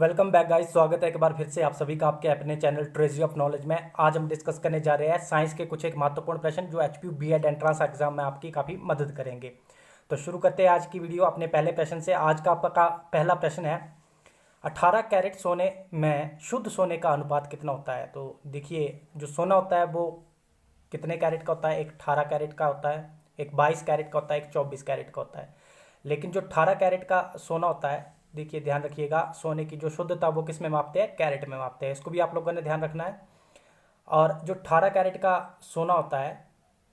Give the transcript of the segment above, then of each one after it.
Welcome back guys. स्वागत है एक बार फिर से आप सभी का आपके अपने चैनल ट्रेजरी ऑफ नॉलेज में। आज हम डिस्कस करने जा रहे हैं साइंस के कुछ एक महत्वपूर्ण प्रश्न जो एचपीयू बीएड एंट्रेंस एग्जाम में आपकी काफ़ी मदद करेंगे। तो शुरू करते हैं आज की वीडियो अपने पहले प्रश्न से। आज का आपका पहला प्रश्न है 18 कैरेट सोने में शुद्ध सोने का अनुपात कितना होता है। तो देखिए, जो सोना होता है वो कितने कैरेट का होता है। एक 18 कैरेट का होता है, एक 22 कैरेट का होता है, एक 24 कैरेट का होता है। लेकिन जो 18 कैरेट का सोना होता है, देखिए ध्यान रखिएगा, सोने की जो शुद्धता वो किस में मापते हैं, कैरेट में मापते हैं। इसको भी आप लोगों ने ध्यान रखना है। और जो 18 कैरेट का सोना होता है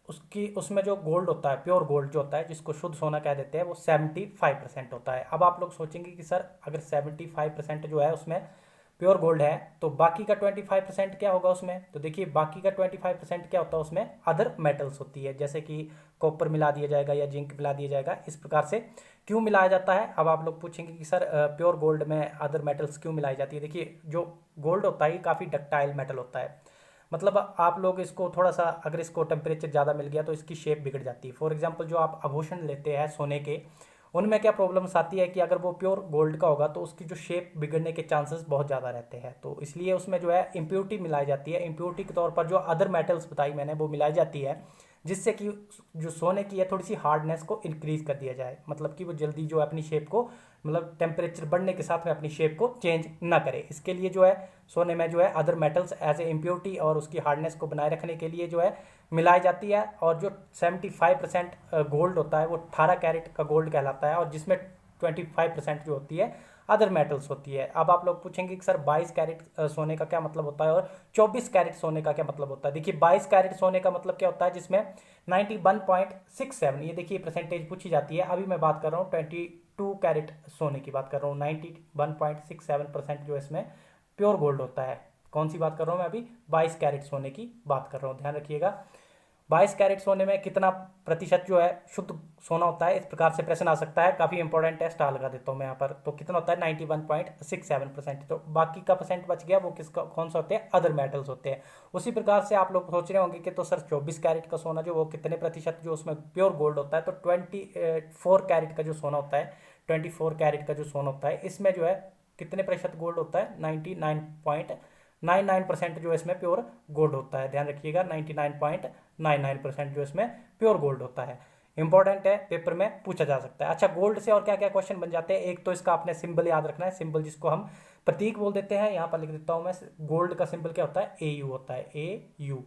उसकी उसमें जो गोल्ड होता है, प्योर गोल्ड जो होता है, जिसको शुद्ध सोना कह देते हैं, वो 75% होता है। अब आप लोग सोचेंगे कि सर अगर 75% जो है उसमें प्योर गोल्ड है तो बाकी का 25% क्या होगा उसमें। तो देखिए, बाकी का 25% क्या होता है उसमें, अदर मेटल्स होती है, जैसे कि कॉपर मिला दिया जाएगा या जिंक मिला दिया जाएगा। इस प्रकार से क्यों मिलाया जाता है। अब आप लोग पूछेंगे कि सर प्योर गोल्ड में अदर मेटल्स क्यों मिलाई जाती है। देखिए, जो गोल्ड होता है ये काफ़ी डक्टाइल मेटल होता है। मतलब आप लोग इसको थोड़ा सा, अगर इसको टेम्परेचर ज़्यादा मिल गया तो इसकी शेप बिगड़ जाती है। फॉर एग्जांपल, जो आप आभूषण लेते हैं सोने के, उनमें क्या प्रॉब्लम्स आती है कि अगर वो प्योर गोल्ड का होगा तो उसकी जो शेप बिगड़ने के चांसेस बहुत ज़्यादा रहते हैं। तो इसलिए उसमें जो है इम्प्योरिटी मिलाई जाती है। इम्प्योरिटी के तौर पर जो अदर मेटल्स बताई मैंने वो मिलाई जाती है, जिससे कि जो सोने की है थोड़ी सी हार्डनेस को इंक्रीज कर दिया जाए। मतलब कि वो जल्दी जो है अपनी शेप को, मतलब टेम्परेचर बढ़ने के साथ में अपनी शेप को चेंज ना करे। इसके लिए जो है सोने में जो है other metals as a impurity और उसकी हार्डनेस को बनाए रखने के लिए जो है मिलाई जाती है। और जो 75% गोल्ड होता है वो 18 कैरेट का गोल्ड कहलाता है, और जिसमें 25% जो होती है अदर मेटल्स होती है। अब आप लोग पूछेंगे कि सर 22 कैरेट सोने का क्या मतलब होता है और 24 कैरेट सोने का क्या मतलब होता है। देखिए, 22 कैरेट सोने का मतलब क्या होता है, जिसमें 91.67, ये देखिए परसेंटेज पूछी जाती है। अभी मैं बात कर रहा हूँ 22 कैरेट सोने की बात कर रहा हूँ। 91.67% जो इसमें प्योर गोल्ड होता है। कौन सी बात कर रहा हूँ मैं अभी, 22 कैरेट सोने की बात कर रहा हूँ, ध्यान रखिएगा। 22 कैरेट सोने में कितना प्रतिशत जो है शुद्ध सोना होता है, इस प्रकार से प्रश्न आ सकता है। काफ़ी इंपॉर्टेंट है, स्टार लगा देता हूँ मैं यहाँ पर। तो कितना होता है, 91.67%। तो बाकी का परसेंट बच गया, वो किसका, कौन सा होते हैं, अदर मेटल्स होते हैं। उसी प्रकार से आप लोग सोच रहे होंगे कि तो सर 24 कैरेट का सोना जो वो कितने प्रतिशत जो उसमें प्योर गोल्ड होता है। तो 24 कैरेट का जो सोना होता है, 24 कैरेट का जो सोना होता है, इसमें जो है कितने प्रतिशत गोल्ड होता है, 99.99% जो इसमें प्योर गोल्ड होता है। ध्यान रखिएगा, 99.99% जो इसमें प्योर गोल्ड होता है। इंपॉर्टेंट है, पेपर में पूछा जा सकता है। अच्छा, गोल्ड से और क्या क्या क्वेश्चन बन जाते हैं। एक तो इसका आपने सिंबल याद रखना है, सिंबल जिसको हम प्रतीक बोल देते हैं। यहाँ पर लिख देता हूँ मैं, गोल्ड का सिंबल क्या होता है, AU होता है, AU।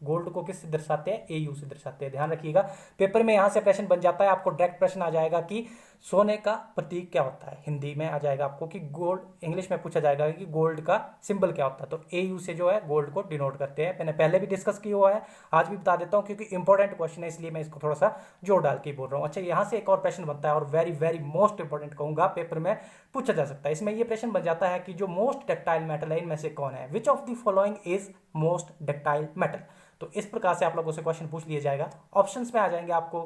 गोल्ड को किससे दर्शाते हैं, AU से दर्शाते हैं। ध्यान रखिएगा, पेपर में यहाँ से प्रश्न बन जाता है। आपको डायरेक्ट प्रश्न आ जाएगा कि सोने का प्रतीक क्या होता है, हिंदी में आ जाएगा आपको कि गोल्ड, इंग्लिश में पूछा जाएगा कि गोल्ड का सिंबल क्या होता है। तो AU से जो है गोल्ड को डिनोट करते हैं। मैंने पहले भी डिस्कस किया हुआ है, आज भी बता देता हूँ क्योंकि इंपॉर्टेंट क्वेश्चन है, इसलिए मैं इसको थोड़ा सा जोर डाल के बोल रहा हूँ। अच्छा, यहाँ से एक और प्रश्न बनता है और वेरी वेरी मोस्ट इंपॉर्टेंट कहूंगा, पेपर में पूछा जा सकता है। इसमें यह प्रश्न बन जाता है कि जो मोस्ट डक्टाइल मेटल है इनमें से कौन है, which of the following is most ductile metal. तो इस प्रकार से आप लोगों से क्वेश्चन पूछ लिया जाएगा। ऑप्शंस में आ जाएंगे आपको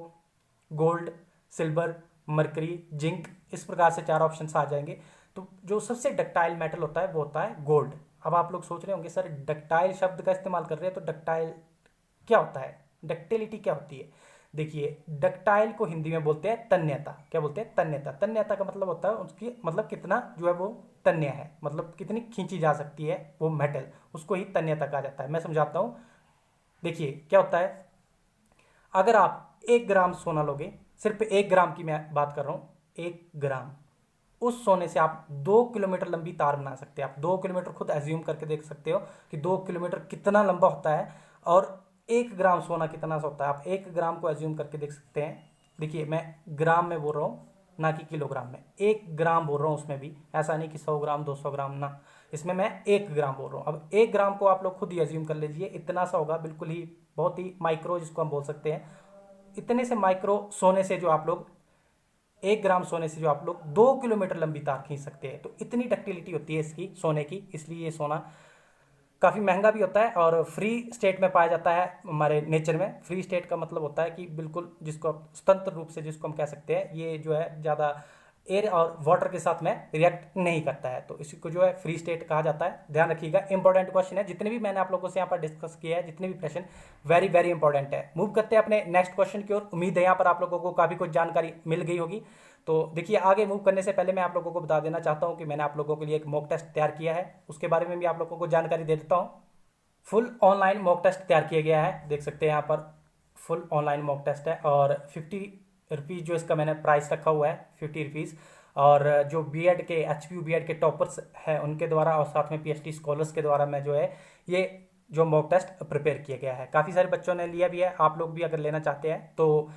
गोल्ड, सिल्वर, मरकरी, जिंक, इस प्रकार से 4 ऑप्शंस आ जाएंगे। तो जो सबसे डक्टाइल मेटल होता है वो होता है गोल्ड। अब आप लोग सोच रहे होंगे सर डक्टाइल शब्द का इस्तेमाल कर रहे हैं तो डक्टाइल क्या होता है, डक्टिलिटी क्या होती है। देखिए, डक्टाइल को हिंदी में बोलते हैं तन्यता। क्या बोलते हैं, तन्यता। तन्यता का मतलब होता है उसकी, मतलब कितना जो है वो तन्य है, मतलब कितनी खींची जा सकती है वो मेटल, उसको ही तन्यता कहा जाता है। मैं समझाता हूं। देखिए क्या होता है, अगर आप 1 ग्राम सोना लोगे, सिर्फ 1 ग्राम की मैं बात कर रहा हूं, 1 ग्राम, उस सोने से आप 2 किलोमीटर लंबी तार बना सकते हैं। आप 2 किलोमीटर खुद एज्यूम करके देख सकते हो कि 2 किलोमीटर कितना लंबा होता है और 1 ग्राम सोना कितना सा होता है। आप 1 ग्राम को एज्यूम करके देख सकते हैं। देखिए, मैं ग्राम में बोल रहा हूँ ना कि किलोग्राम में, 1 ग्राम बोल रहा हूँ। उसमें भी ऐसा नहीं कि 100 ग्राम 200 ग्राम ना, इसमें मैं 1 ग्राम बोल रहा हूँ। अब 1 ग्राम को आप लोग खुद ही एज्यूम कर लीजिए, इतना सा होगा, बिल्कुल ही बहुत ही माइक्रो जिसको हम बोल सकते हैं। इतने से माइक्रो सोने से जो आप लोग, 1 ग्राम सोने से जो आप लोग 2 किलोमीटर लंबी तार खींच सकते हैं। तो इतनी डक्टिलिटी होती है इसकी, सोने की, इसलिए ये सोना काफ़ी महंगा भी होता है और फ्री स्टेट में पाया जाता है हमारे नेचर में। फ्री स्टेट का मतलब होता है कि बिल्कुल, जिसको आप स्वतंत्र रूप से, जिसको हम कह सकते हैं, ये जो है ज़्यादा एयर और वाटर के साथ में रिएक्ट नहीं करता है, तो इसी को जो है फ्री स्टेट कहा जाता है। ध्यान रखिएगा, इंपॉर्टेंट क्वेश्चन है। जितने भी मैंने आप लोगों से यहाँ पर डिस्कस किया है, जितने भी प्रश्न, वेरी वेरी इंपॉर्टेंट है। मूव करते हैं अपने नेक्स्ट क्वेश्चन की ओर। उम्मीद है यहाँ पर आप लोगों को काफ़ी कुछ जानकारी मिल गई होगी। तो देखिए, आगे मूव करने से पहले मैं आप लोगों को बता देना चाहता हूँ कि मैंने आप लोगों के लिए एक मॉक टेस्ट तैयार किया है, उसके बारे में भी आप लोगों को जानकारी दे देता हूँ। फुल ऑनलाइन मॉक टेस्ट तैयार किया गया है, देख सकते हैं यहाँ पर फुल ऑनलाइन मॉक टेस्ट है, और 50 रुपीज़ जो इसका मैंने प्राइस रखा हुआ है, 50 रुपीज़। और जो बीएड के एचपीयू बीएड के टॉपर्स हैं उनके द्वारा और साथ में पीएचडी स्कॉलर्स के द्वारा मैं जो है ये जो मॉक टेस्ट प्रिपेयर किया गया है, काफ़ी सारे बच्चों ने लिया भी है। आप लोग भी अगर लेना चाहते हैं तो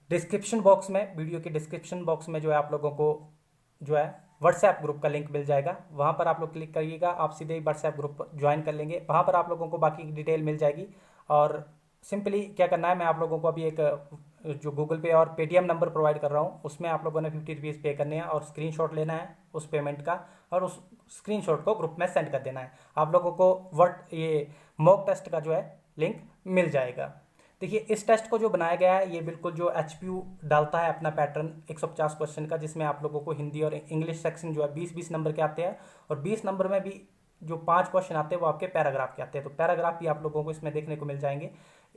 डिस्क्रिप्शन बॉक्स में, वीडियो के डिस्क्रिप्शन बॉक्स में जो है आप लोगों को जो है व्हाट्सएप ग्रुप का लिंक मिल जाएगा, वहाँ पर आप लोग क्लिक करिएगा, आप सीधे ही व्हाट्सएप ग्रुप ज्वाइन कर लेंगे, वहाँ पर आप लोगों को बाकी की डिटेल मिल जाएगी। और सिंपली क्या करना है, मैं आप लोगों को अभी एक जो गूगल पे और पेटीएम नंबर प्रोवाइड कर रहा हूँ, उसमें आप लोगों ने 50 रुपीज़ पे करने हैं और स्क्रीनशॉट लेना है उस पेमेंट का, और उस स्क्रीनशॉट को ग्रुप में सेंड कर देना है। आप लोगों को ये मॉक टेस्ट का जो है लिंक मिल जाएगा। देखिए, इस टेस्ट को जो बनाया गया है ये बिल्कुल जो एचपीयू डालता है अपना पैटर्न 150 क्वेश्चन का, जिसमें आप लोगों को हिंदी और इंग्लिश सेक्शन जो है 20-20 नंबर के आते हैं, और 20 नंबर में भी जो 5 क्वेश्चन आते हैं वो आपके पैराग्राफ के आते हैं। तो पैराग्राफ भी आप लोगों को इसमें देखने को मिल जाएंगे,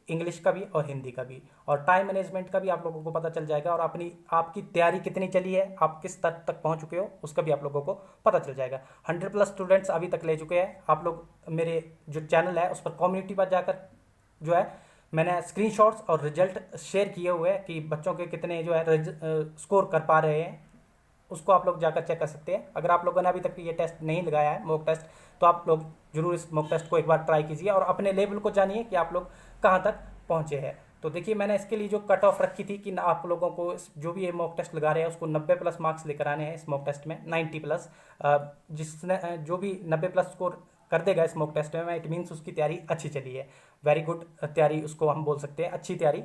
इंग्लिश का भी और हिंदी का भी, और टाइम मैनेजमेंट का भी आप लोगों को पता चल जाएगा, और आपकी तैयारी कितनी चली है, आप किस स्तर तक पहुंच चुके हो, उसका भी आप लोगों को पता चल जाएगा। 100+ स्टूडेंट्स अभी तक ले चुके हैं। आप लोग मेरे जो चैनल है उस पर कम्युनिटी पर जाकर जो है मैंने स्क्रीनशॉट्स और रिजल्ट शेयर किए हुए हैं कि बच्चों के कितने जो है स्कोर कर पा रहे हैं, उसको आप लोग जाकर चेक कर सकते हैं। अगर आप लोगों ने अभी तक ये टेस्ट नहीं लगाया है मॉक टेस्ट, तो आप लोग जरूर इस मॉक टेस्ट को एक बार ट्राई कीजिए और अपने लेवल को जानिए कि आप लोग कहाँ तक पहुँचे हैं। तो देखिए, मैंने इसके लिए जो कट ऑफ रखी थी कि आप लोगों को जो भी ये मॉक टेस्ट लगा रहे हैं उसको 90+ मार्क्स लेकर आने हैं इस मॉक टेस्ट में, 90+। जिसने जो भी 90+ स्कोर कर देगा इस मॉक टेस्ट में, इट मीन्स उसकी तैयारी अच्छी चली है, वेरी गुड तैयारी उसको हम बोल सकते हैं, अच्छी तैयारी।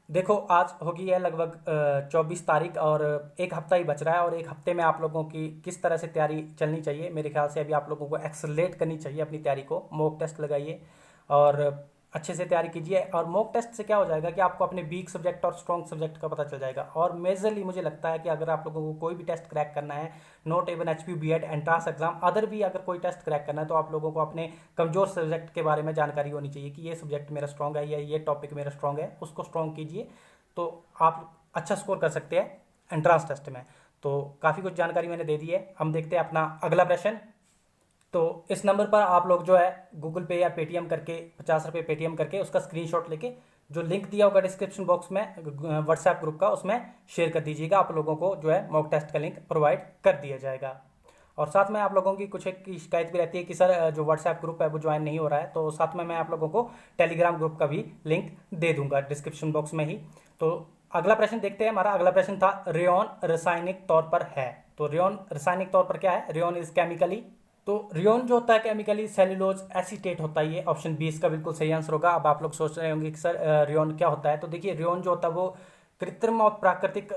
देखो, आज होगी है लगभग 24 तारीख, और एक हफ्ता ही बच रहा है, और एक हफ्ते में आप लोगों की किस तरह से तैयारी चलनी चाहिए, मेरे ख्याल से अभी आप लोगों को एक्सेलरेट करनी चाहिए अपनी तैयारी को। मॉक टेस्ट लगाइए और अच्छे से तैयारी कीजिए, और मॉक टेस्ट से क्या हो जाएगा कि आपको अपने वीक सब्जेक्ट और स्ट्रॉन्ग सब्जेक्ट का पता चल जाएगा। और मेजरली मुझे लगता है कि अगर आप लोगों को कोई भी टेस्ट क्रैक करना है, not even HPU BEd entrance exam, other भी अगर कोई टेस्ट क्रैक करना है, तो आप लोगों को अपने कमजोर सब्जेक्ट के बारे में जानकारी होनी चाहिए कि ये सब्जेक्ट मेरा स्ट्रॉन्ग है या ये टॉपिक मेरा स्ट्रॉन्ग है, उसको स्ट्रॉन्ग कीजिए तो आप अच्छा स्कोर कर सकते हैं एंट्रांस टेस्ट में। तो काफ़ी कुछ जानकारी मैंने दे दी है। हम देखते हैं अपना अगला प्रश्न। तो इस नंबर पर आप लोग जो है गूगल पे या पेटीएम करके, 50 रुपये पेटीएम करके उसका स्क्रीनशॉट लेके जो लिंक दिया होगा डिस्क्रिप्शन बॉक्स में व्हाट्सएप ग्रुप का, उसमें शेयर कर दीजिएगा। आप लोगों को जो है मॉक टेस्ट का लिंक प्रोवाइड कर दिया जाएगा। और साथ में आप लोगों की कुछ एक शिकायत भी रहती है कि सर जो व्हाट्सएप ग्रुप है वो ज्वाइन नहीं हो रहा है, तो साथ में मैं आप लोगों को टेलीग्राम ग्रुप का भी लिंक दे दूंगा डिस्क्रिप्शन बॉक्स में ही। तो अगला प्रश्न देखते हैं। हमारा अगला प्रश्न था, रेयॉन रासायनिक तौर पर है। तो रेयॉन रासायनिक तौर पर क्या है? रेयॉन इज केमिकली, तो रियोन जो होता है केमिकली सेल्यूलोज एसीटेट होता है। ये ऑप्शन बी इसका बिल्कुल सही आंसर होगा। अब आप लोग सोच रहे होंगे कि सर रियोन क्या होता है, तो देखिए रियोन जो होता है वो कृत्रिम और प्राकृतिक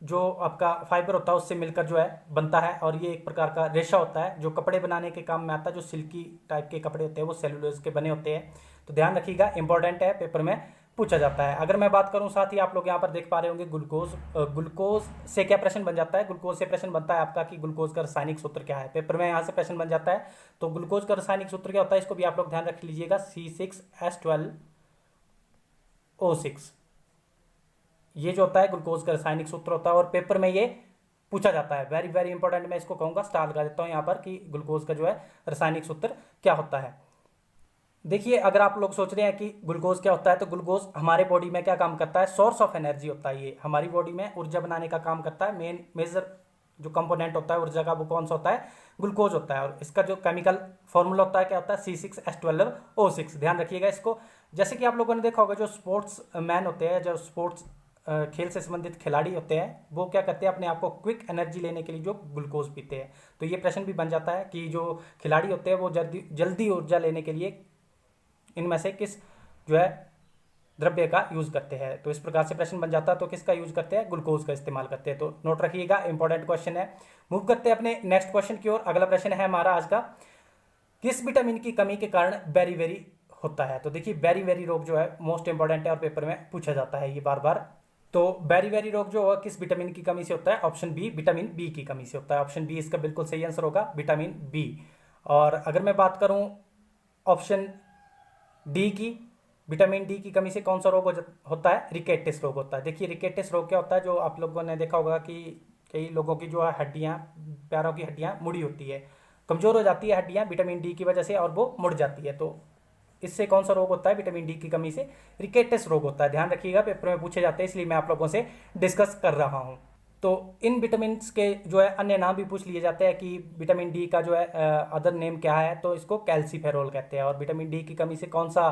जो आपका फाइबर होता है उससे मिलकर जो है बनता है, और ये एक प्रकार का रेशा होता है जो कपड़े बनाने के काम में आता है। जो सिल्की टाइप के कपड़े होते हैं वो सेल्यूलोज के बने होते हैं। तो ध्यान रखिएगा, इंपॉर्टेंट है, पेपर में पूछा जाता है। अगर मैं बात करूं, साथ ही आप लोग यहाँ पर देख पा रहे होंगे ग्लूकोज। ग्लूकोज से क्या प्रश्न बन जाता है? ग्लूकोज से प्रश्न बनता है आपका कि ग्लूकोज का रासायनिक सूत्र क्या है। पेपर में यहाँ से प्रश्न बन जाता है। तो ग्लूकोज का रासायनिक सूत्र क्या होता है, इसको भी आप लोग ध्यान रख लीजिएगा, C6H12O6। ये जो होता है ग्लूकोज का रासायनिक सूत्र होता है, और पेपर में ये पूछा जाता है। वेरी वेरी इंपॉर्टेंट, मैं इसको कहूंगा, स्टार लगा देता हूं यहाँ पर, कि ग्लूकोज का जो है रासायनिक सूत्र क्या होता है। देखिए, अगर आप लोग सोच रहे हैं कि ग्लूकोज क्या होता है, तो ग्लूकोज हमारे बॉडी में क्या काम करता है? सोर्स ऑफ एनर्जी होता है। ये हमारी बॉडी में ऊर्जा बनाने का काम करता है। मेजर जो कंपोनेंट होता है ऊर्जा का, वो कौन सा होता है? ग्लूकोज होता है। और इसका जो केमिकल फॉर्मूला होता है क्या होता है? C6H12O6। ध्यान रखिएगा इसको। जैसे कि आप लोगों ने देखा होगा, जो स्पोर्ट्स मैन होते हैं, जो स्पोर्ट्स खेल से संबंधित खिलाड़ी होते हैं, वो क्या करते हैं? अपने आप को क्विक एनर्जी लेने के लिए जो ग्लूकोज पीते हैं। तो ये प्रश्न भी बन जाता है कि जो खिलाड़ी होते हैं वो जल्दी ऊर्जा लेने के लिए इनमें से किस जो है द्रव्य का यूज करते हैं। तो इस प्रकार से प्रश्न बन जाता है। तो किसका यूज करते हैं? ग्लूकोज का इस्तेमाल करते हैं। तो नोट रखिएगा, इंपॉर्टेंट क्वेश्चन है। मूव करते हैं अपने नेक्स्ट क्वेश्चन की ओर। अगला प्रश्न है हमारा आज का, किस विटामिन की कमी के कारण बेरी होता है? तो देखिए, बेरी रोग जो है मोस्ट इंपॉर्टेंट है और पेपर में पूछा जाता है ये बार बार। तो बेरी रोग जो है किस विटामिन की कमी से होता है? ऑप्शन बी, विटामिन बी की कमी से होता है। ऑप्शन बी इसका बिल्कुल सही आंसर होगा, विटामिन बी। और अगर मैं बात करूं ऑप्शन डी की, विटामिन डी की कमी से कौन सा रोग होता है? रिकेटिस रोग होता है। देखिए रिकेटिस रोग क्या होता है, जो आप लोगों ने देखा होगा कि कई लोगों की जो है हड्डियाँ, पैरों की हड्डियाँ मुड़ी होती है, कमज़ोर हो जाती है हड्डियाँ विटामिन डी की वजह से, और वो मुड़ जाती है। तो इससे कौन सा रोग होता है? विटामिन डी की कमी से रिकेटिस रोग होता है। ध्यान रखिएगा, पेपर में पूछे जाते हैं, इसलिए मैं आप लोगों से डिस्कस कर रहा हूँ। तो इन विटामिन के जो है अन्य नाम भी पूछ लिए जाते हैं कि विटामिन डी का जो है अदर नेम क्या है, तो इसको कैल्सीफेरोल कहते हैं। और विटामिन डी की कमी से कौन सा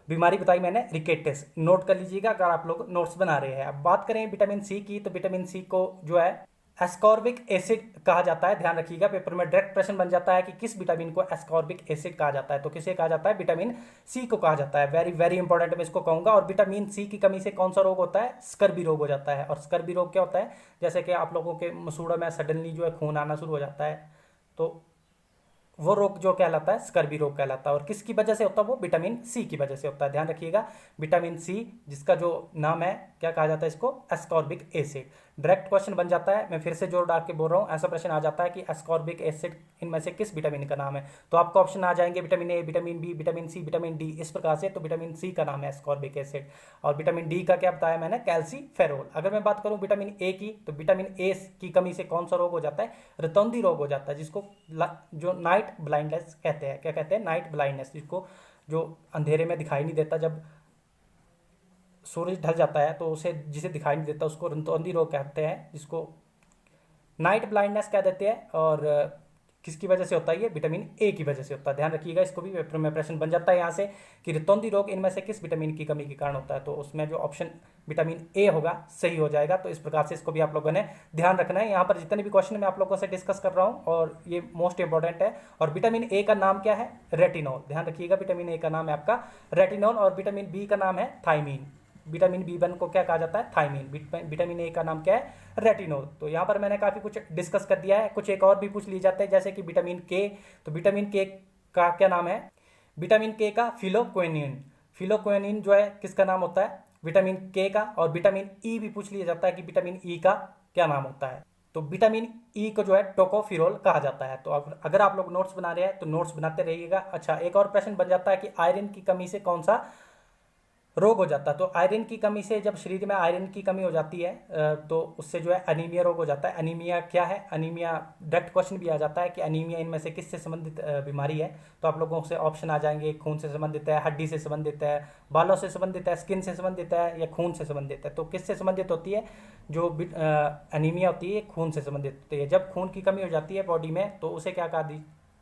बीमारी बताई मैंने? रिकेटिस। नोट कर लीजिएगा अगर आप लोग नोट्स बना रहे हैं। अब बात करें विटामिन सी की, तो विटामिन सी को जो है एस्कॉर्बिक एसिड कहा जाता है। ध्यान रखिएगा, पेपर में डायरेक्ट प्रश्न बन जाता है कि किस विटामिन को एस्कॉर्बिक एसिड कहा जाता है, तो किसे कहा जाता है? विटामिन सी को कहा जाता है। वेरी वेरी इंपॉर्टेंट, मैं इसको कहूंगा। और विटामिन सी की कमी से कौन सा रोग होता है? स्कर्वी रोग हो जाता है। और स्कर्वी रोग क्या होता है? जैसे कि आप लोगों के मसूड़ों में सडनली जो है खून आना शुरू हो जाता है, तो वो रोग जो कहलाता है स्कर्वी रोग कहलाता है। और किसकी वजह से होता है? वो विटामिन सी की वजह से होता है। ध्यान रखिएगा, विटामिन सी जिसका जो नाम है क्या कहा जाता है? इसको एस्कॉर्बिक एसिड। डायरेक्ट क्वेश्चन बन जाता है, मैं फिर से जोर डाल के बोल रहा हूँ, ऐसा प्रश्न आ जाता है कि एस्कॉर्बिक एसिड इनमें से किस विटामिन का नाम है? तो आपको ऑप्शन आ जाएंगे vitamin A, vitamin B, vitamin C, vitamin D, इस प्रकार से। तो विटामिन सी का नाम है एस्कॉर्बिक एसिड। और विटामिन डी का क्या बताया मैंने? कैल्सीफेरोल। अगर मैं बात करूं विटामिन ए की, तो विटामिन ए की कमी से कौन सा रोग हो जाता है? रतौंधी रोग हो जाता है, जिसको जो नाइट ब्लाइंडनेस कहते हैं। क्या कहते हैं? नाइट ब्लाइंडनेस, जिसको जो अंधेरे में दिखाई नहीं देता, जब सूरज ढल जाता है तो उसे जिसे दिखाई नहीं देता उसको रतौंधी रोग कहते हैं, जिसको नाइट ब्लाइंडनेस कह देते हैं। और किसकी वजह से होता है? ये विटामिन ए की वजह से होता है। ध्यान रखिएगा, इसको भी पेपर में प्रश्न बन जाता है यहाँ से कि रतौंधी रोग इनमें से किस विटामिन की कमी के कारण होता है, तो उसमें जो ऑप्शन विटामिन ए होगा सही हो जाएगा। तो इस प्रकार से इसको भी आप लोगों ने ध्यान रखना है। यहाँ पर जितने भी क्वेश्चन मैं आप लोगों से डिस्कस कर रहा हूँ, और ये मोस्ट इंपॉर्टेंट है। और विटामिन ए का नाम क्या है? रेटिनॉल। ध्यान रखिएगा, विटामिन ए का नाम है आपका रेटिनॉल। और विटामिन बी का नाम है थायमीन। विटामिन बी1 को क्या कहा जाता है? थायमीन। विटामिन ए का नाम क्या है? रेटिनोल। तो यहाँ पर मैंने काफ़ी कुछ डिस्कस कर दिया है। कुछ एक और भी पूछ लिए जाते हैं, जैसे कि विटामिन के। तो विटामिन के का क्या नाम है? विटामिन के का फिलोक्वेनिन। फिलोक्वेनिन जो है किसका नाम होता है? विटामिन के का। और विटामिन ई भी पूछ लिया जाता है कि विटामिन ई का क्या नाम होता है, तो विटामिन ई को जो है टोकोफिरोल कहा जाता है। तो अगर आप लोग नोट्स बना रहे हैं तो नोट्स बनाते रहिएगा। अच्छा, एक और प्रश्न बन जाता है कि आयरन की कमी से कौन सा रोग हो जाता है? तो आयरन की कमी से, जब शरीर में आयरन की कमी हो जाती है तो उससे जो है अनीमिया रोग हो जाता है। अनीमिया क्या है? अनीमिया डायरेक्ट क्वेश्चन भी आ जाता है कि अनीमिया इनमें से किससे संबंधित बीमारी है? तो आप लोगों से ऑप्शन आ जाएंगे, खून से संबंधित है, हड्डी से संबंधित है, बालों से संबंधित है, स्किन से संबंधित है, या खून से संबंधित है। तो किससे संबंधित होती है? जो अनीमिया होती है खून से संबंधित होती है। जब खून की कमी हो जाती है बॉडी में, तो उसे क्या कहा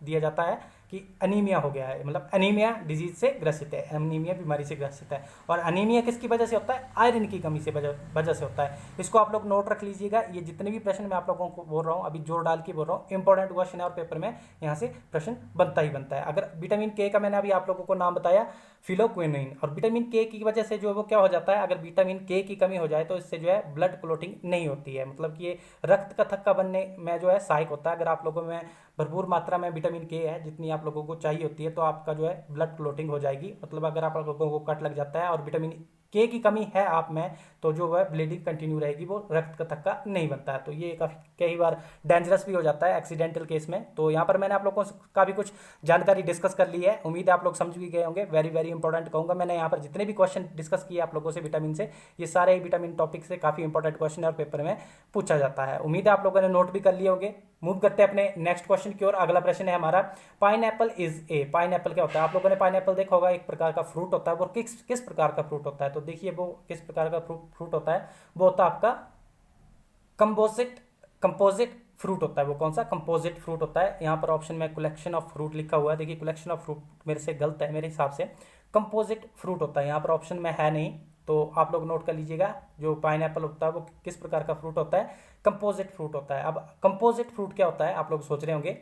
दिया जाता है कि अनीमिया हो गया है, मतलब अनीमिया डिजीज से ग्रसित है, अनीमिया बीमारी से ग्रसित है। और अनीमिया किसकी वजह से होता है? आयरन की कमी से वजह से होता है। इसको आप लोग नोट रख लीजिएगा। ये जितने भी प्रश्न मैं आप लोगों को बोल रहा हूँ, अभी जोर डाल के बोल रहा हूँ, इंपॉर्टेंट क्वेश्चन है और पेपर में यहाँ से प्रश्न बनता ही बनता है। अगर विटामिन के का मैंने अभी आप लोगों को नाम बताया फिलोक्विनिन, और विटामिन के की वजह से जो वो क्या हो जाता है? अगर विटामिन के की कमी हो जाए तो इससे जो है ब्लड क्लोटिंग नहीं होती है, मतलब कि ये रक्त का थक्का बनने में जो है सहायक होता है। अगर आप लोगों में भरपूर मात्रा में विटामिन के है, जितनी आप लोगों को चाहिए होती है, तो आपका जो है ब्लड क्लोटिंग हो जाएगी। मतलब अगर आप लोगों को कट लग जाता है और विटामिन के की कमी है आप में, तो जो है ब्लीडिंग कंटिन्यू रहेगी, वो रक्त का थक्का नहीं बनता है। तो ये कई बार डेंजरस भी हो जाता है एक्सीडेंटल केस में। तो यहाँ पर मैंने आप लोगों का भी कुछ जानकारी डिस्कस कर ली है, उम्मीद है आप लोग समझ भी गए होंगे। वेरी वेरी इंपॉर्टेंट कहूँगा मैंने यहाँ पर जितने भी क्वेश्चन डिस्कस किए आप लोगों से विटामिन से, ये सारे विटामिन टॉपिक से काफ़ी इंपॉर्टेंट क्वेश्चन है और पेपर में पूछा जाता है। उम्मीद है आप लोगों ने नोट भी कर लिए होंगे। मूव करते हैं अपने नेक्स्ट क्वेश्चन की ओर। अगला प्रश्न है हमारा, पाइनएप्पल इज ए। पाइनएप्पल क्या होता है? आप लोगों ने पाइनएप्पल देखा होगा, एक प्रकार का फ्रूट होता है। वो किस प्रकार का फ्रूट होता है? तो देखिए वो किस प्रकार का फ्रूट होता है, वो होता है आपका कंपोजिट फ्रूट होता है। वो कौन सा? कंपोजिट फ्रूट होता है। यहाँ पर ऑप्शन में कलेक्शन ऑफ फ्रूट लिखा हुआ है। देखिए कलेक्शन ऑफ फ्रूट मेरे से गलत है, मेरे हिसाब से कंपोजिट फ्रूट होता है। यहाँ पर ऑप्शन में है नहीं, तो आप लोग नोट कर लीजिएगा। जो पाइनएप्पल होता है वो किस प्रकार का फ्रूट होता है? कंपोजिट फ्रूट होता है। अब कंपोजिट फ्रूट क्या होता है? आप लोग सोच रहे होंगे,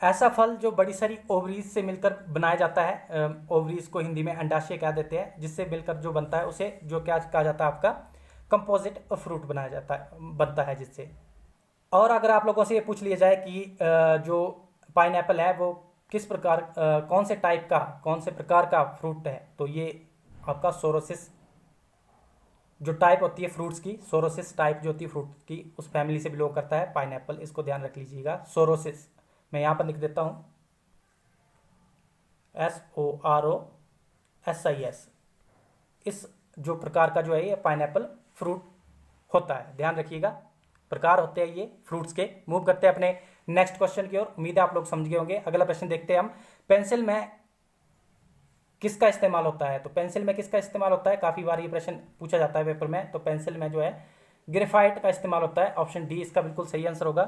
ऐसा फल जो बड़ी सारी ओवरीज से मिलकर बनाया जाता है। ओवरीज को हिंदी में अंडाशय कह देते हैं, जिससे मिलकर जो बनता है उसे जो क्या कहा जाता है? आपका कंपोजिट फ्रूट बनाया जाता है, बनता है जिससे। और अगर आप लोगों से ये पूछ लिया जाए कि जो पाइनएप्पल है वो किस प्रकार, कौन से टाइप का, कौन से प्रकार का फ्रूट है, तो ये आपका सोरोसिस जो टाइप होती है फ्रूट्स की, सोरोसिस टाइप जो होती है फ्रूट की, उस फैमिली से बिलोंग करता है पाइनएप्पल। इसको ध्यान रख लीजिएगा, सोरोसिस। मैं यहाँ पर लिख देता हूँ SOROSIS। इस जो प्रकार का जो है ये पाइनएप्पल फ्रूट होता है। ध्यान रखिएगा, प्रकार होते हैं ये फ्रूट्स के। मूव करते हैं अपने नेक्स्ट क्वेश्चन की ओर। उम्मीद है आप लोग समझ गए होंगे। अगला प्रश्न देखते हैं हम, पेंसिल में किसका इस्तेमाल होता है? तो पेंसिल में किसका इस्तेमाल होता है, काफी बार ये प्रश्न पूछा जाता है पेपर में। तो पेंसिल में जो है ग्रेफाइट का इस्तेमाल होता है। ऑप्शन डी इसका बिल्कुल सही आंसर होगा।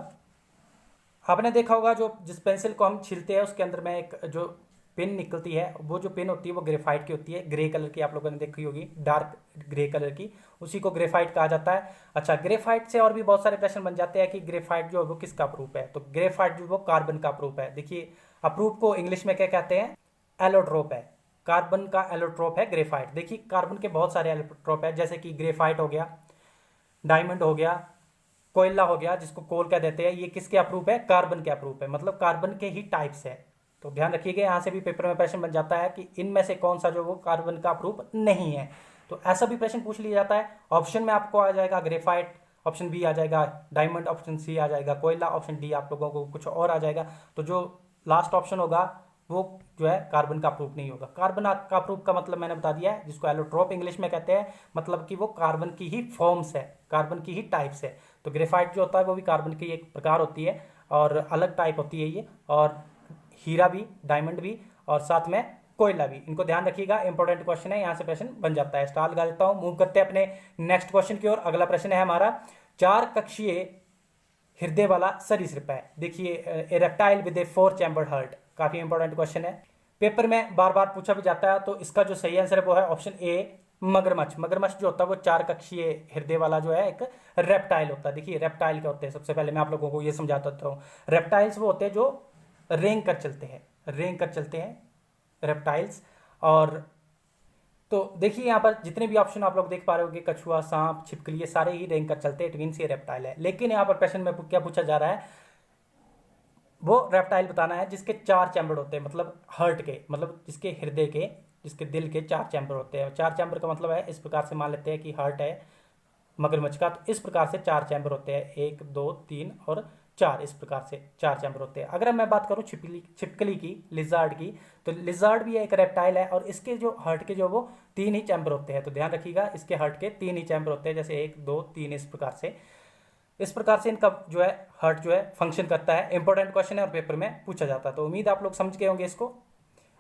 आपने देखा होगा जो जिस पेंसिल को हम छीलते हैं उसके अंदर में एक जो पिन निकलती है, वो जो पिन होती है वो ग्रेफाइट की होती है, ग्रे कलर की, आप लोगों ने देखी होगी, डार्क ग्रे कलर की, उसी को ग्रेफाइट कहा जाता है। अच्छा, ग्रेफाइट से और भी बहुत सारे प्रश्न बन जाते हैं कि ग्रेफाइट जो है वो किसका प्रूफ है? तो ग्रेफाइट जो वो कार्बन का प्रूफ है। देखिए, अप्रूफ को इंग्लिश में क्या कहते हैं? एलोट्रोप है। कार्बन का एलोट्रोप है ग्रेफाइट। देखिए, कार्बन के बहुत सारे एलोट्रोप है, जैसे कि ग्रेफाइट हो गया, डायमंड हो गया, कोयला हो गया जिसको कोल कह देते हैं, ये किसके अप्रूफ है? कार्बन के अप्रूफ है, मतलब कार्बन के ही टाइप्स है। तो ध्यान रखिएगा, यहां से भी पेपर में प्रश्न बन जाता है कि इनमें से कौन सा जो वो कार्बन का अप्रूफ नहीं है। तो ऐसा भी प्रश्न पूछ लिया जाता है। ऑप्शन में आपको आ जाएगा ग्रेफाइट, ऑप्शन बी आ जाएगा डायमंड, ऑप्शन सी आ जाएगा कोयला, ऑप्शन डी आप लोगों को कुछ और आ जाएगा। तो जो लास्ट ऑप्शन होगा वो जो है कार्बन का प्रूफ नहीं होगा। कार्बन का प्रूफ का मतलब मैंने बता दिया है, जिसको एलोट्रोप इंग्लिश में कहते हैं, मतलब कि वो कार्बन की ही फॉर्म्स है, कार्बन की ही टाइप्स है। तो ग्रेफाइट जो होता है वो भी कार्बन की एक प्रकार होती है और अलग टाइप होती है ये, और हीरा भी, डायमंड भी, और साथ में कोयला भी। इनको ध्यान रखिएगा, इंपॉर्टेंट क्वेश्चन है, यहां से प्रश्न बन जाता है। स्टार लगा देता हूं। मूव करते हैं अपने नेक्स्ट क्वेश्चन की ओर। अगला प्रश्न है हमारा, 4 कक्षीय हृदय वाला सरीसृप है। देखिए, a reptile with a 4 chambered heart, काफी इंपॉर्टेंट क्वेश्चन है, पेपर में बार बार पूछा भी जाता है। तो इसका जो सही आंसर है वो है ऑप्शन ए, मगरमच्छ। मगरमच्छ जो होता है वो 4 कक्षीय हृदय वाला जो है एक रेप्टाइल होता है। देखिए, रेप्टाइल क्या होते हैं, सबसे पहले मैं आप लोगों को ये समझाता हूँ। रेप्टाइल्स वो होते हैं जो रेंग कर चलते हैं, रेंग कर चलते हैं रेप्टाइल्स। और तो देखिए, यहाँ पर जितने भी ऑप्शन आप लोग देख पा रहे होंगे, कछुआ, सांप, छिपकली, ये सारे ही रेंग कर चलते हैं, इट मीन्स ये रेप्टाइल है। लेकिन यहाँ पर प्रश्न में क्या पूछा जा रहा है, वो रेप्टाइल बताना है जिसके 4 चैम्बर होते हैं, मतलब हार्ट के, मतलब जिसके हृदय के, जिसके दिल के 4 चैम्बर होते हैं। 4 चैम्बर का मतलब है, इस प्रकार से मान लेते हैं कि हार्ट है मगरमच्छ का, तो इस प्रकार से 4 चैम्बर होते हैं, 1 2 3 और 4, इस प्रकार से 4 चैम्बर होते हैं। अगर मैं बात करूं छिपकली की, लिजार्ड की, तो लिजार्ड भी एक रेप्टाइल है और इसके जो हार्ट के जो वो 3 ही चैम्बर होते हैं। तो ध्यान रखिएगा, इसके हार्ट के 3 ही चैम्बर होते हैं, जैसे 1 2 3, इस प्रकार से इनका जो है हार्ट जो है फंक्शन करता है। इंपॉर्टेंट क्वेश्चन है और पेपर में पूछा जाता है। तो उम्मीद आप लोग समझ गए होंगे इसको।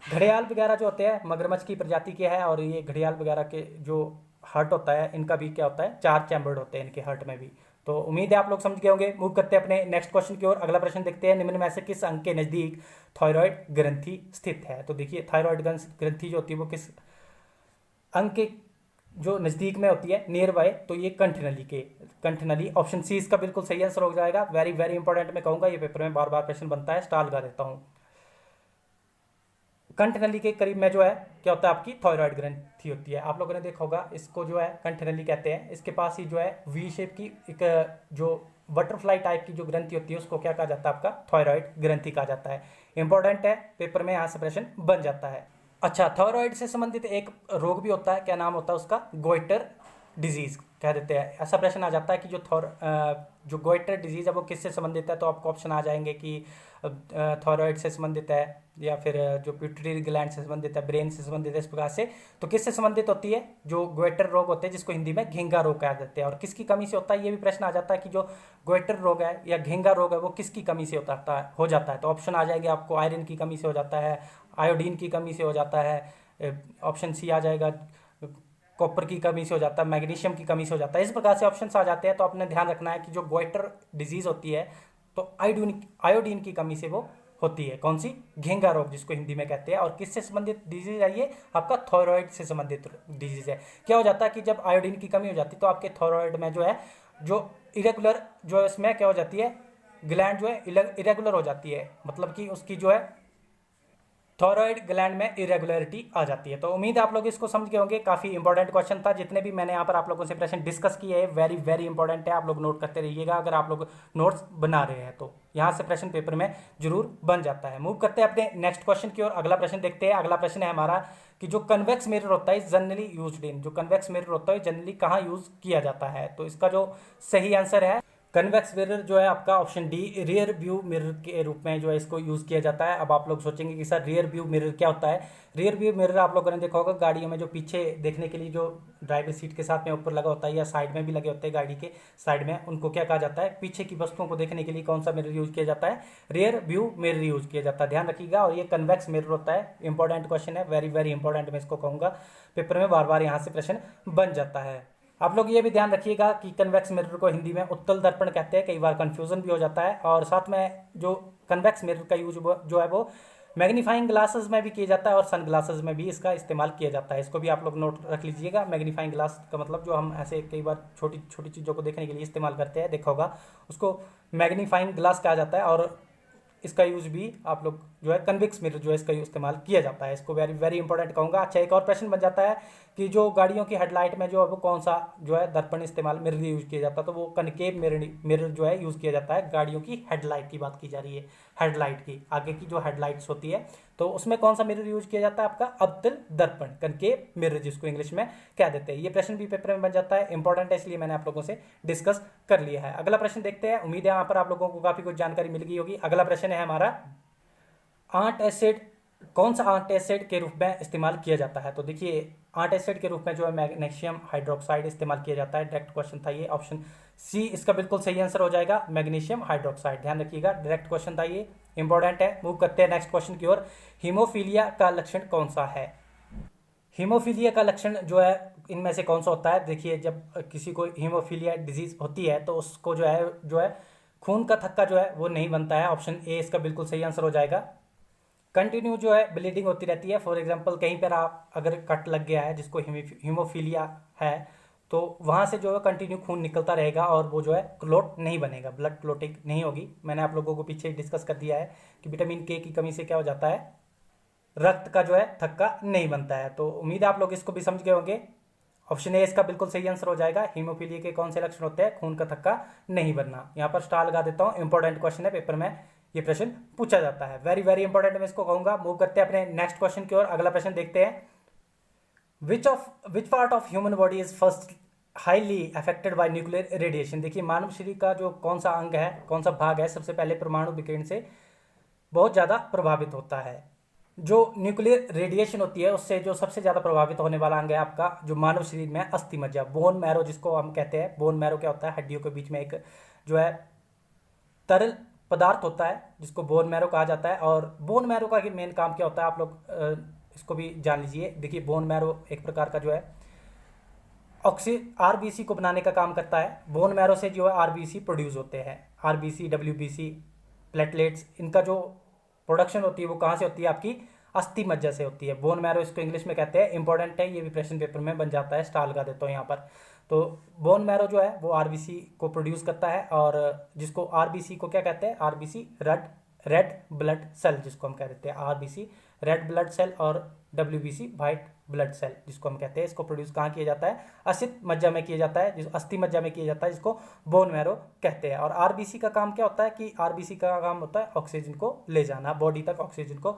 घड़ियाल वगैरह जो होते हैं मगरमच्छ की प्रजाति के है, और ये घड़ियाल वगैरह के जो हार्ट होता है इनका भी क्या होता है, 4 चैम्बर्ड होते हैं इनके हार्ट में भी। तो उम्मीद है आप लोग समझ गए होंगे। मूव करते हैं अपने नेक्स्ट क्वेश्चन की ओर। अगला प्रश्न देखते हैं, निम्न में से किस अंग के नजदीक थायराइड ग्रंथि स्थित है? तो देखिए, थायराइड ग्रंथि जो होती है वो किस अंग के जो नजदीक में होती है, नियर बाय, तो ये कंठनली के, कंठनली। ऑप्शन सी इसका बिल्कुल सही आंसर हो जाएगा। वेरी वेरी इंपॉर्टेंट मैं कहूंगा, ये पेपर में बार बार प्रश्न बनता है, स्टार लगा देता हूं। कंठनली के करीब में जो है क्या होता है, आपकी थायराइड ग्रंथि होती है। आप लोगों ने देखा होगा, इसको जो है कंठनली कहते हैं। इसके पास ही जो है वी शेप की एक जो बटरफ्लाई टाइप की जो ग्रंथि होती है उसको क्या कहा जाता है, आपका थायराइड ग्रंथि कहा जाता है। इंपॉर्टेंट है, पेपर में यहाँ से प्रश्न बन जाता है। अच्छा, थायराइड से संबंधित एक रोग भी होता है, क्या नाम होता है उसका? गोइटर डिजीज कह देते हैं। ऐसा प्रश्न आ जाता है कि जो गोइटर डिजीज है वो किससे संबंधित है? तो आपको ऑप्शन आ जाएंगे कि थायराइड से संबंधित है, या फिर जो पिट्यूटरी ग्लैंड से संबंधित है, ब्रेन से संबंधित है, इस प्रकार से। तो किससे संबंधित होती है? जो गोइटर रोग होते हैं, जिसको हिंदी में घेंगा रोग कह देते हैं। और किसकी कमी से होता है, ये भी प्रश्न आ जाता है कि जो गोइटर रोग है या घेंगा रोग है वो किसकी कमी से हो जाता है। तो ऑप्शन आ जाएंगे आपको, आयरन की कमी से हो जाता है, आयोडीन की कमी से हो जाता है, ऑप्शन सी आ जाएगा कॉपर की कमी से हो जाता है, मैग्नीशियम की कमी से हो जाता है। इस प्रकार से ऑप्शन आ जाते हैं। तो आपने ध्यान रखना है कि जो गोइटर डिजीज होती है तो आयोडीन की कमी से वो होती है। कौन सी? घेंगा रोग, जिसको हिंदी में कहते हैं। और किससे संबंधित डिजीज है ये? आपका थायराइड से संबंधित डिजीज है। क्या हो जाता है कि जब आयोडीन की कमी हो जाती है तो आपके थायराइड में जो है जो इरेगुलर जो इसमें क्या हो जाती है, ग्लैंड जो है इरेगुलर हो जाती है, मतलब कि उसकी जो है थायराइड ग्लैंड में इरेगुलरिटी आ जाती है। तो उम्मीद है आप लोग इसको समझ गए होंगे। काफी इंपॉर्टेंट क्वेश्चन था। जितने भी मैंने यहाँ पर आप लोगों से प्रश्न डिस्कस किए हैं वेरी वेरी इंपॉर्टेंट है, आप लोग नोट करते रहिएगा अगर आप लोग नोट्स बना रहे हैं तो। यहाँ से प्रश्न पेपर में जरूर बन जाता है। मूव करते हैं अपने नेक्स्ट क्वेश्चन की ओर। अगला प्रश्न देखते हैं। अगला प्रश्न है हमारा कि जो कन्वेक्स मिरर होता है जनरली यूज्ड इन, जो कन्वेक्स मिरर होता है जनरली कहाँ यूज किया जाता है? तो इसका जो सही आंसर है, कन्वेक्स मिरर जो है आपका option D rear view mirror के रूप में जो है इसको यूज़ किया जाता है। अब आप लोग सोचेंगे कि सर रियर व्यू मिरर क्या होता है। रियर व्यू मिरर आप लोगों ने देखा होगा गाड़ियों में जो पीछे देखने के लिए जो ड्राइवर सीट के साथ में ऊपर लगा होता है या साइड में भी लगे होते हैं गाड़ी के साइड में, उनको क्या कहा जाता है, पीछे की वस्तुओं को देखने के लिए कौन सा मिरर यूज़ किया जाता है, रियर व्यू मिरर यूज़ किया जाता है। ध्यान रखिएगा। और ये कन्वेक्स मिरर होता है। इंपॉर्टेंट क्वेश्चन है, वेरी वेरी इंपॉर्टेंट, मैं इसको कहूँगा पेपर में बार बार यहाँ से प्रश्न बन जाता है। आप लोग ये भी ध्यान रखिएगा कि कन्वेक्स मिरर को हिंदी में उत्तल दर्पण कहते हैं। कई बार कंफ्यूजन भी हो जाता है। और साथ में जो कन्वेक्स मिरर का यूज जो है वो मैग्नीफाइंग ग्लासेस में भी किया जाता है और सन ग्लासेस में भी इसका इस्तेमाल किया जाता है। इसको भी आप लोग नोट रख लीजिएगा। मैग्नीफाइंग ग्लास का मतलब जो हम ऐसे कई बार छोटी छोटी चीज़ों को देखने के लिए इस्तेमाल करते हैं, देखा होगा, उसको मैग्नीफाइंग ग्लास कहा जाता है। और इसका यूज भी आप लोग जो है कन्वेक्स मिरर जो है इसका इस्तेमाल किया जाता है। इसको वेरी वेरी इंपॉर्टेंट कहूँगा। अच्छा, एक और प्रश्न बन जाता है कि जो गाड़ियों की हेडलाइट में जो है वो कौन सा जो है दर्पण इस्तेमाल मिरर यूज किया जाता है, तो वो कनकेव मिरर जो है यूज किया जाता है। गाड़ियों की हेडलाइट की बात की जा रही है, हेडलाइट की आगे की जो हेडलाइट्स होती है, तो उसमें कौन सा मिरर यूज किया जाता है, आपका अवतल दर्पण, कनकेव मिरर जिसको इंग्लिश में कह देते हैं। ये प्रश्न भी पेपर में बन जाता है, इंपॉर्टेंट है, इसलिए मैंने आप लोगों से डिस्कस कर लिया है। अगला प्रश्न देखते हैं। उम्मीद है यहाँ पर आप लोगों को काफी कुछ जानकारी मिल गई होगी। अगला प्रश्न है हमारा, आंट एसिड कौन सा आंट एसिड के रूप में इस्तेमाल किया जाता है। तो देखिए, आंट एसिड के रूप में जो है मैग्नीशियम हाइड्रोक्साइड इस्तेमाल किया जाता है। डायरेक्ट क्वेश्चन था ये, ऑप्शन सी इसका बिल्कुल सही आंसर हो जाएगा, मैग्नीशियम हाइड्रोक्साइड। ध्यान रखिएगा, डायरेक्ट क्वेश्चन था ये, इंपॉर्टेंट है। मूव करते हैं नेक्स्ट क्वेश्चन की ओर। हीमोफीलिया का लक्षण कौन सा है। हीमोफीलिया का लक्षण जो है इनमें से कौन सा होता है। देखिए, जब किसी को हीमोफीलिया डिजीज होती है तो उसको जो है खून का थक्का जो है वो नहीं बनता है। ऑप्शन ए इसका बिल्कुल सही आंसर हो जाएगा। कंटिन्यू जो है ब्लीडिंग होती रहती है। फॉर एग्जांपल, कहीं पर आप अगर कट लग गया है जिसको हीमोफीलिया है, तो वहाँ से जो है कंटिन्यू खून निकलता रहेगा और वो जो है क्लोट नहीं बनेगा, ब्लड क्लोटिंग नहीं होगी। मैंने आप लोगों को पीछे डिस्कस कर दिया है कि विटामिन के की कमी से क्या हो जाता है, रक्त का जो है थक्का नहीं बनता है। तो उम्मीद है आप लोग इसको भी समझ गए होंगे। ऑप्शन ए इसका बिल्कुल सही आंसर हो जाएगा। हीमोफीलिया के कौन से लक्षण होते हैं, खून का थक्का नहीं बनना। यहाँ पर स्टार लगा देता हूँ, इंपॉर्टेंट क्वेश्चन है, पेपर में ये प्रश्न पूछा जाता है, वेरी वेरी इंपॉर्टेंट, मैं इसको कहूंगा। मूव करते हैं अपने नेक्स्ट क्वेश्चन की ओर। अगला प्रश्न देखते हैं, which part of human body is first highly affected by nuclear radiation. देखिए, मानव शरीर का जो कौन सा अंग है, कौन सा भाग है, सबसे पहले परमाणु विकिरण से बहुत ज्यादा प्रभावित होता है। जो न्यूक्लियर रेडिएशन होती है उससे जो सबसे ज्यादा प्रभावित होने वाला अंग है आपका जो मानव शरीर में अस्थि मज्जा, बोन मैरो जिसको हम कहते हैं। बोन मैरो क्या होता है, हड्डियों के बीच में एक जो है तरल पदार्थ होता है जिसको बोन मैरो कहा जाता है। और बोन मैरो का मेन काम क्या होता है, आप लोग इसको भी जान लीजिए। देखिए, बोन मैरो एक प्रकार का जो है आरबीसी को बनाने का काम करता है। बोन मैरो से जो है आरबीसी प्रोड्यूस होते हैं। आरबीसी, डब्ल्यूबीसी, प्लेटलेट्स, इनका जो प्रोडक्शन होती है वो कहाँ से होती है, आपकी अस्थि मज्जा से होती है। बोन मैरो इसको इंग्लिश में कहते हैं, इंपॉर्टेंट है, ये भी प्रश्न पेपर में बन जाता है, स्टार लगा देता हूँ यहाँ पर। तो बोन मैरो जो है वो आरबीसी को प्रोड्यूस करता है। और जिसको आरबीसी को क्या कहते हैं, आरबीसी रेड ब्लड सेल जिसको हम कह देते हैं, आरबीसी रेड ब्लड सेल, और डब्ल्यूबीसी व्हाइट ब्लड सेल जिसको हम कहते हैं। इसको प्रोड्यूस कहाँ किया जाता है, अस्थि मज्जा में किया जाता है, जिस अस्थि मज्जा में किया जाता है, जिसको बोन मैरो कहते हैं। और आरबीसी का काम क्या होता है कि आरबीसी का काम होता है ऑक्सीजन को ले जाना, बॉडी तक ऑक्सीजन को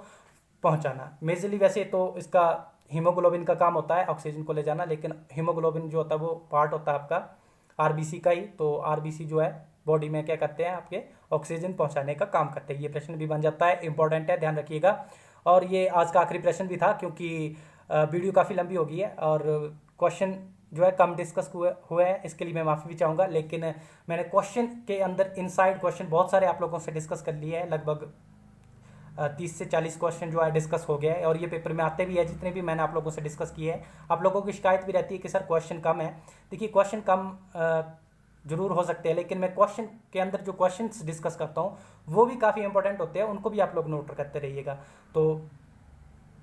पहुंचाना। मेजरली वैसे तो इसका हीमोग्लोबिन का काम होता है ऑक्सीजन को ले जाना, लेकिन हीमोग्लोबिन जो होता है वो पार्ट होता है आपका आरबीसी का ही। तो आरबीसी जो है बॉडी में क्या करते हैं, आपके ऑक्सीजन पहुंचाने का काम करते हैं। ये प्रश्न भी बन जाता है, इंपॉर्टेंट है, ध्यान रखिएगा। और ये आज का आखिरी प्रश्न भी था क्योंकि वीडियो काफ़ी लंबी हो गई है और क्वेश्चन जो है कम डिस्कस हुए हैं, इसके लिए मैं माफ़ी भी चाहूँगा। लेकिन मैंने क्वेश्चन के अंदर इनसाइड क्वेश्चन बहुत सारे आप लोगों से डिस्कस कर लिए हैं, लगभग 30 से 40 क्वेश्चन जो है डिस्कस हो गया है और ये पेपर में आते भी है, जितने भी मैंने आप लोगों से डिस्कस किए हैं। आप लोगों की शिकायत भी रहती है कि सर क्वेश्चन कम है। देखिए, क्वेश्चन कम जरूर हो सकते हैं, लेकिन मैं क्वेश्चन के अंदर जो क्वेश्चंस डिस्कस करता हूँ वो भी काफ़ी इंपॉर्टेंट होते हैं, उनको भी आप लोग नोट करते रहिएगा। तो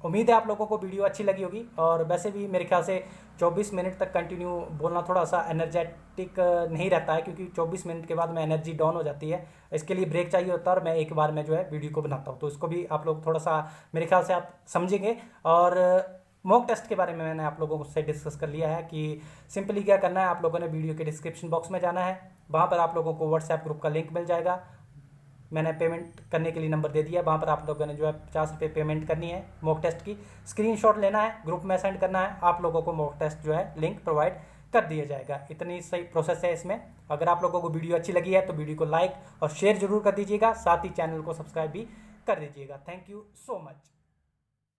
उम्मीद है आप लोगों को वीडियो अच्छी लगी होगी। और वैसे भी मेरे ख्याल से 24 मिनट तक कंटिन्यू बोलना थोड़ा सा एनर्जेटिक नहीं रहता है, क्योंकि 24 मिनट के बाद में एनर्जी डाउन हो जाती है, इसके लिए ब्रेक चाहिए होता है और मैं एक बार में जो है वीडियो को बनाता हूँ। तो इसको भी आप लोग थोड़ा सा मेरे ख्याल से आप समझेंगे। और मॉक टेस्ट के बारे में मैंने आप लोगों से डिस्कस कर लिया है कि सिंपली क्या करना है, आप लोगों ने वीडियो के डिस्क्रिप्शन बॉक्स में जाना है, वहाँ पर आप लोगों को व्हाट्सएप ग्रुप का लिंक मिल जाएगा। मैंने पेमेंट करने के लिए नंबर दे दिया, वहाँ पर आप लोगों ने जो है 50 रुपये पेमेंट करनी है, मॉक टेस्ट की स्क्रीनशॉट लेना है, ग्रुप में सेंड करना है, आप लोगों को मॉक टेस्ट जो है लिंक प्रोवाइड कर दिया जाएगा। इतनी सही प्रोसेस है इसमें। अगर आप लोगों को वीडियो अच्छी लगी है तो वीडियो को लाइक और शेयर जरूर कर दीजिएगा, साथ ही चैनल को सब्सक्राइब भी कर दीजिएगा। Thank you so much.